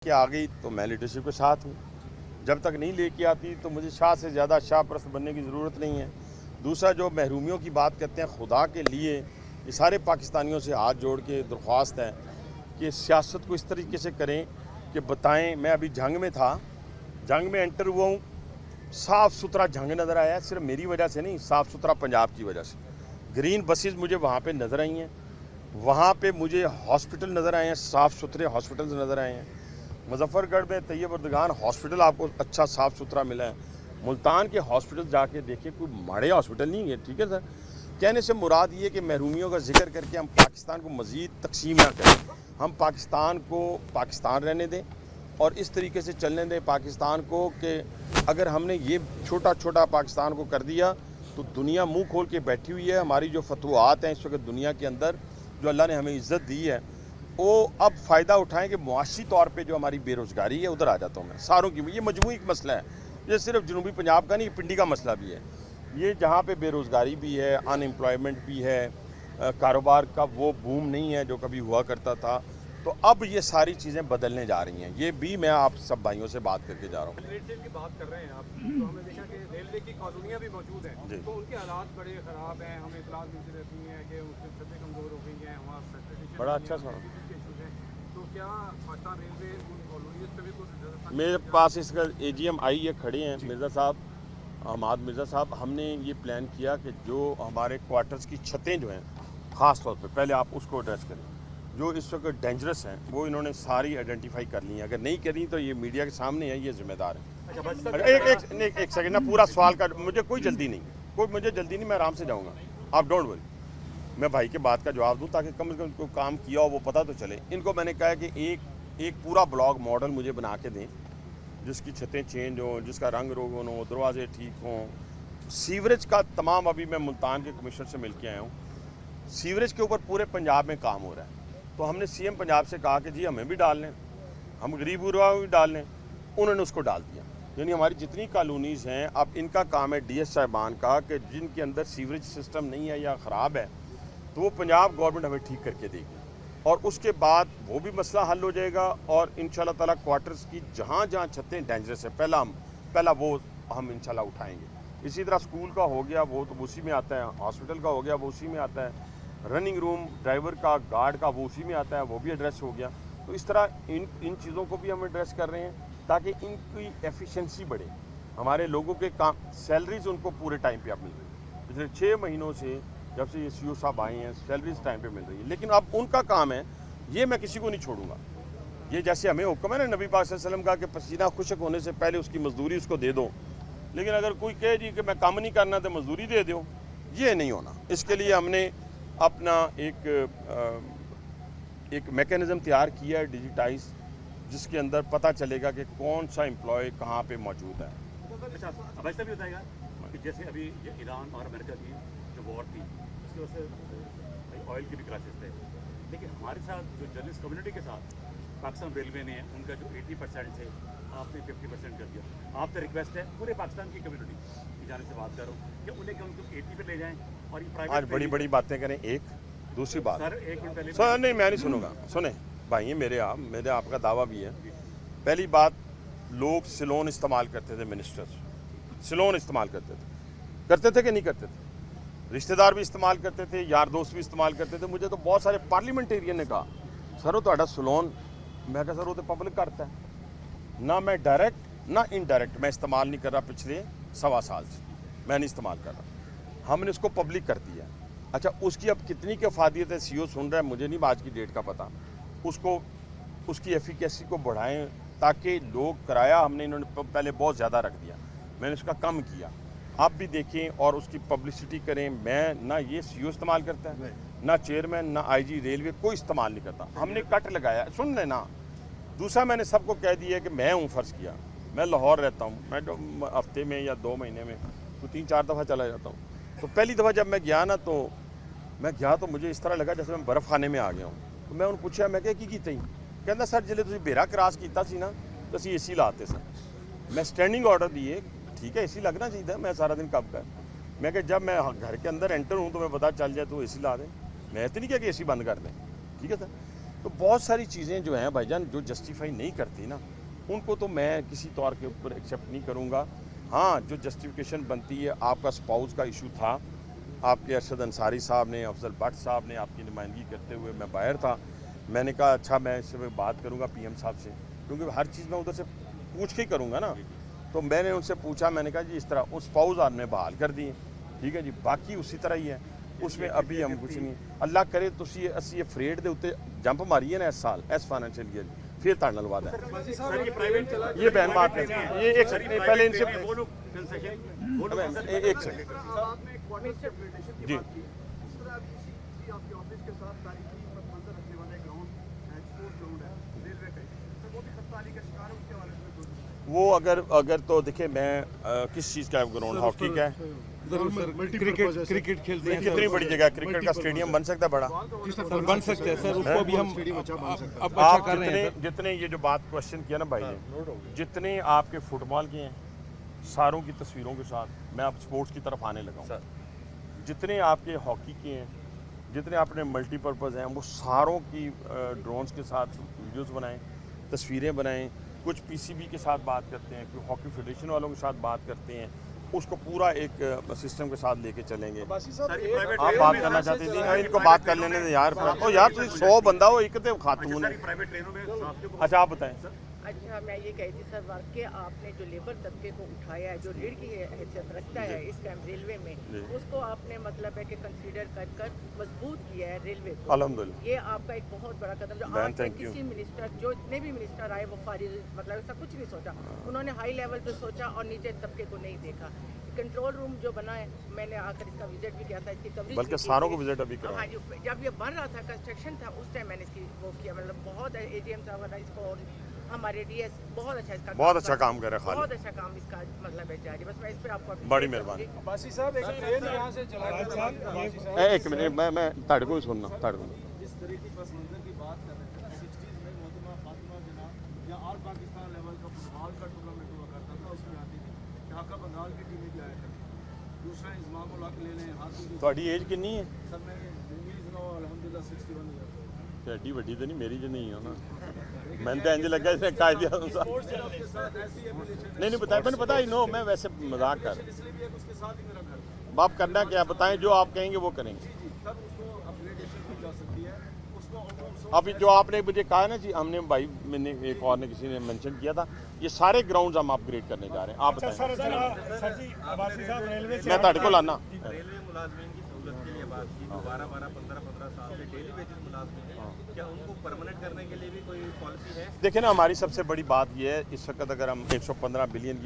कि आ गई तो मैं लीडरशिप के साथ हूँ। जब तक नहीं लेके आती तो मुझे शाह से ज़्यादा शाह परस्त बनने की ज़रूरत नहीं है। दूसरा, जो महरूमियों की बात करते हैं, खुदा के लिए ये सारे पाकिस्तानियों से हाथ जोड़ के दरख्वास्त है कि सियासत को इस तरीके से करें कि बताएं। मैं अभी जंग में था, जंग में एंटर हुआ हूँ, साफ़ सुथरा जंग नज़र आया, सिर्फ मेरी वजह से नहीं, साफ़ सुथरा पंजाब की वजह से। ग्रीन बसेस मुझे वहाँ पे नज़र आई हैं, वहाँ पे मुझे हॉस्पिटल नज़र आए हैं, साफ़ सुथरे हॉस्पिटल्स नज़र आए हैं। मुजफ्फरगढ़ में तैयब उर्दगान हॉस्पिटल आपको अच्छा साफ़ सुथरा मिला है। मुल्तान के हॉस्पिटल जाके देखिए, कोई माड़े हॉस्पिटल नहीं है। ठीक है सर, कहने से मुराद ये कि महरूमियों का जिक्र करके हम पाकिस्तान को मज़ीद तकसीम ना करें। हम पाकिस्तान को पाकिस्तान रहने दें और इस तरीके से चलने दें पाकिस्तान को कि अगर हमने ये छोटा छोटा पाकिस्तान को कर दिया तो दुनिया मुंह खोल के बैठी हुई है। हमारी जो फतवात हैं इस वक्त दुनिया के अंदर, जो अल्लाह ने हमें इज़्ज़त दी है, वो अब फ़ायदा उठाएं कि मुआशी तौर पे जो हमारी बेरोज़गारी है, उधर आ जाता हूँ मैं सारों की। ये मजमूई एक मसला है, ये सिर्फ जनूबी पंजाब का नहीं, पिंडी का मसला भी है। ये जहाँ पे बेरोज़गारी भी है, अनएम्प्लॉयमेंट भी है, कारोबार का वो बूम नहीं है जो कभी हुआ करता था। तो अब ये सारी चीज़ें बदलने जा रही हैं। ये भी मैं आप सब भाइयों से बात करके जा रहा हूँ। रेल की बात कर रहे हैं आप, तो हमने देखा कि रेलवे की कॉलोनियाँ भी मौजूद हैं, तो उनके हालात बड़े ख़राब हैं। हमें इतलात मिलती रहती हैं कि उसकी छतें कमज़ोर हो गई हैं, वहाँ बड़ा अच्छा सर। तो क्या पाकिस्तान रेलवे उन कॉलोनीज़ पे भी कुछ? मेरे पास इसका AGM आई है, खड़े हैं मिर्ज़ा साहब, अहमद मिर्ज़ा साहब। हमने ये प्लान किया कि जो हमारे क्वार्टर्स की छतें जो हैं, ख़ास तौर पे पहले आप उसको एड्रेस करें। जो इस वक्त डेंजरस हैं वो इन्होंने सारी आइडेंटिफाई कर ली हैं। अगर नहीं करी तो ये मीडिया के सामने है, ये जिम्मेदार है। एक सेकंड ना, पूरा सवाल का, मुझे कोई जल्दी नहीं, मुझे जल्दी नहीं, मैं आराम से जाऊँगा, आप डोंट वरी। मैं भाई के बात का जवाब दूँ ताकि कम से कम कोई काम किया हो वो पता तो चले। इनको मैंने कहा कि एक पूरा ब्लॉक मॉडल मुझे बना के दें, जिसकी छतें चेंज हों, जिसका रंग रोगन हो, दरवाजे ठीक हों। सीवरेज का तमाम, अभी मैं मुल्तान के कमिश्नर से मिल के आया हूँ, सीवरेज के ऊपर पूरे पंजाब में काम हो रहा है। तो हमने CM पंजाब से कहा कि जी हमें भी डाल लें, हम गरीब गुरबा भी डाल लें। उन्होंने उसको डाल दिया। यानी हमारी जितनी कॉलोनीज़ हैं, अब इनका काम है DS साहिबान का कि जिनके अंदर सीवरेज सिस्टम नहीं है या ख़राब है, तो वो पंजाब गवर्नमेंट हमें ठीक करके देगी और उसके बाद वो भी मसला हल हो जाएगा। और इंशाल्लाह ताला क्वार्टर्स की जहाँ जहाँ छतें डेंजरस है, पहला वो हम इंशाल्लाह उठाएंगे। इसी तरह स्कूल का हो गया, वो तो उसी में आता है। हॉस्पिटल का हो गया, वो उसी में आता है। रनिंग रूम, ड्राइवर का, गार्ड का, वो उसी में आता है, वो भी एड्रेस हो गया। तो इस तरह इन चीज़ों को भी हम एड्रेस कर रहे हैं ताकि इनकी एफिशिएंसी बढ़े। हमारे लोगों के काम, सैलरीज उनको पूरे टाइम पे अब मिल रही है। पिछले 6 महीनों से जब से ये CO साहब आए हैं, सैलरीज टाइम पे मिल रही है। लेकिन अब उनका काम है, ये मैं किसी को नहीं छोड़ूंगा। ये जैसे हमें हुक्म है ना नबी पाक सल्लल्लाहु अलैहि वसल्लम का कि पसीना खुशक होने से पहले उसकी मजदूरी उसको दे दो, लेकिन अगर कोई कहे जी कि मैं काम नहीं करना तो मजदूरी दे दो, ये नहीं होना। इसके लिए हमने अपना एक मैकेनिज़्म तैयार किया है, डिजिटाइज, जिसके अंदर पता चलेगा कि कौन सा एम्प्लॉय कहाँ पे मौजूद है। अच्छा, अब ऐसा भी बताएगा कि जैसे अभी ये ईरान और अमेरिका की जो वॉर थी, उसकी वजह से ऑयल की भी क्राइसिस थे, लेकिन हमारे साथ जो जर्नलिस्ट कम्युनिटी के साथ पाकिस्तान रेलवे ने उनका जो 80% थे, आपने 50% कर दिया। आपसे रिक्वेस्ट है पूरे पाकिस्तान की कम्युनिटी की जाने से बात करो कि उन्हें कि उनको 80 पे ले जाएं और ये प्राइवेट आज बड़ी बड़ी बातें करें। एक दूसरी बात, सर, एक मिनट पहले सर नहीं, मैं नहीं सुनूंगा। सुने भाई, ये मेरे आपका दावा भी है। पहली बात, लोग सिलोन इस्तेमाल करते थे, मिनिस्टर्स सिलोन इस्तेमाल करते थे कि नहीं करते थे? रिश्तेदार भी इस्तेमाल करते थे, यार दोस्त भी इस्तेमाल करते थे। मुझे तो बहुत सारे पार्लियामेंटेरियन ने कहा, सर वो तो सिलोन, मैं कहा सर वो तो पब्लिक करता है ना, मैं डायरेक्ट ना इनडायरेक्ट मैं इस्तेमाल नहीं कर रहा। पिछले 1.25 साल से मैं नहीं इस्तेमाल कर रहा, हमने उसको पब्लिक कर दिया। अच्छा, उसकी अब कितनी किफ़ायत है, CO सुन रहा है, मुझे नहीं आज की डेट का पता। उसकी एफिकेसी को बढ़ाएं ताकि लोग, किराया हमने इन्होंने पहले बहुत ज़्यादा रख दिया, मैंने उसका कम किया। आप भी देखें और उसकी पब्लिसिटी करें। मैं ना ये CO इस्तेमाल करता है, ना चेयरमैन, ना IG रेलवे, कोई इस्तेमाल नहीं करता। हमने कट लगाया, सुन लेना। दूसरा, मैंने सबको कह दिया कि मैं हूँ, फ़र्ज़ किया मैं लाहौर रहता हूँ, मैं तो हफ्ते में या 2 महीने में तो 3-4 दफ़ा चला जाता हूँ। तो पहली दफ़ा जब मैं गया ना, तो मुझे इस तरह लगा जैसे मैं बर्फ़ खाने में आ गया हूँ। तो मैं उन्हें पूछा, मैं क्या की थी? कहता सर जिले तुम बेरा क्रॉस किया सी ना, तो असी AC लाते सर। मैं स्टैंडिंग ऑर्डर दिए, ठीक है AC लगना चाहिए, मैं सारा दिन कब का। मैं कि जब मैं घर के अंदर एंटर हूँ तो मैं पता चल जाए तो AC ला दें, मैं तो नहीं किया कि AC बंद कर दें। ठीक है सर। तो बहुत सारी चीज़ें जो हैं भाईजान जो जस्टिफाई नहीं करती ना, उनको तो मैं किसी तौर के ऊपर एक्सेप्ट नहीं करूँगा। हाँ, जो जस्टिफिकेशन बनती है, आपका स्पाउस का इशू था, आपके अरशद अंसारी साहब ने, अफजल भट्ट साहब ने आपकी नुमाइंदगी करते हुए, मैं बाहर था, मैंने कहा अच्छा मैं इससे बात करूँगा पीएम साहब से, क्योंकि हर चीज़ मैं उधर से पूछ के ही करूँगा ना। तो मैंने उनसे पूछा, मैंने कहा जी इस तरह उस स्पाउस आपने बहाल कर दिए, ठीक है जी, बाकी उसी तरह ही है, उसमें अभी हम कुछ नहीं। अल्लाह करे तुसी असी फ्रेड दे उत्ते जंप मारिए ना इस साल, इस फाइनेंशियल ईयर फिर ताड़नल वादा है। सर ये प्राइवेट ये बहन बात है, ये एक सेकंड पहले इनसे वो लोग कंसेशन वो लोग एक सेकंड आपने क्वार्टर सेपरेटेशन की जी। बात की, इस तरह अभी इसी आपके ऑफिस के साथ तारीखी मंजर रखने वाले ग्राउंड एक्सपोर्ट ग्राउंड है रेलवे का, सर वो भी खस्ताहाली का शिकार है, उसके हवाले से कुछ वो अगर तो देखिए मैं किस चीज़ का ग्राउंड हॉकी का है, क्रिकेट खेलते हैं कितनी बड़ी जगह है, क्रिकेट का स्टेडियम बन सकता है बड़ा। सर, बन सकते हैं सर, उसको भी हम अब अच्छा आप कर रहे हैं सर। जितने ये जो बात क्वेश्चन किया ना भाई ने, जितने आपके फुटबॉल के हैं सारों की तस्वीरों के साथ मैं अब स्पोर्ट्स की तरफ आने लगा हूँ, जितने आपके हॉकी के हैं, जितने आपने मल्टीपर्पज़ हैं, वो सारों की ड्रोन्स के साथ वीडियोस बनाएं, तस्वीरें बनाएं, कुछ पीसीबी के साथ बात करते हैं, कोई हॉकी फेडरेशन वालों के साथ बात करते हैं, उसको पूरा एक सिस्टम के साथ लेके चलेंगे। सर ये प्राइवेट आप बात करना चाहते थे, इनको बात कर लेने दे यार। ओ यार तुम 100 बंदा हो, एक ते खातून है। प्राइवेट ट्रेनों में साथियों को अच्छा आप बताएं। अच्छा, मैं ये कही थी सर, वाकई आपने जो लेबर तबके को उठाया है, जो लीड की हैसियत रखता है इस टाइम रेलवे में, उसको आपने मतलब है कि कंसीडर कर मजबूत किया है रेलवे को। अल्हम्दुलिल्लाह, ये आपका एक बहुत बड़ा कदम, जो मैम, आज तक thank you। किसी मिनिस्टर, जो जितने भी मिनिस्टर आए वो फारिग मतलब ऐसा कुछ नहीं सोचा, उन्होंने हाई लेवल पे सोचा और नीचे तबके को नहीं देखा। कंट्रोल रूम जो बना है, मैंने आकर इसका विजिट भी किया था, इसकी कवरेज बल्कि भी की सारों थी। को विजिट अभी हाँ कराएं। जी, जब ये बन रहा था, कंस्ट्रक्शन था, उस टाइम मैंने इसकी वो किया, मतलब बहुत एजीएम साहब इसको, हमारे डीएस बहुत अच्छा इसका बहुत अच्छा काम कर रहे हैं बहुत खालिद, अच्छा काम इसका मतलब है जारी। बस मैं इस पे आपको बड़ी मेहरबानी। बासी साहब एक ट्रेन यहाँ से चला के बासी साहब एक मिनट मैं ताड़ को ही सुनना, ताड़ को जिस तरह की पस मंजर की बात कर रहे थे ना, 60s में मोहतरमा फातिमा जनाब या ऑल पाकिस्तान लेवल का फुटबॉल का टूर्नामेंट हुआ करता था, उसमें आती थी ढाका बंगाल की टीमें भी आया करती। दूसरा इंजमाम उलक ले लें हाथों की, ਤੁਹਾਡੀ ਏਜ ਕਿੰਨੀ ਹੈ? सर मैं इंग्लिश नो अलहमदिल्ला 61 ईयर ਐਡੀ ਵੱਡੀ ਤਾਂ ਨਹੀਂ, ਮੇਰੀ ਜ ਨਹੀਂ ਹੈ ਨਾ, ਮੈਨੂੰ ਤਾਂ ਇੰਜ ਲੱਗਾ ਜਿਵੇਂ ਕਾਇਦੇ ਅਨੁਸਾਰ। उसके साथ ऐसी एफिलिएशन नहीं बताया, मैंने पता ही नो, मैं वैसे मजाक कर, इसलिए भी है कि उसके साथ ही मेरा घर है। आप करना क्या बताएं, जो आप कहेंगे वो करेंगे। जी तब उसको अपग्रेडेशन की जा सकती है, उसको अभी जो आपने मुझे कहा ना जी, हमने भाई मैंने एक और ने किसी ने मेंशन किया था, ये सारे ग्राउंड्स हम अपग्रेड करने जा रहे हैं। आप बताएं। मैं ताड़ को लाना रेलवे मुलाजमीन की सहूलत के लिए बात की, 12-15 साल से डेली वेजेस मुलाजमीन हैं, क्या उनको परमानेंट करने के लिए भी कोई पॉलिसी है? देखिए ना, हमारी सबसे बड़ी बात ये है, इस वक्त अगर हम 115 बिलियन की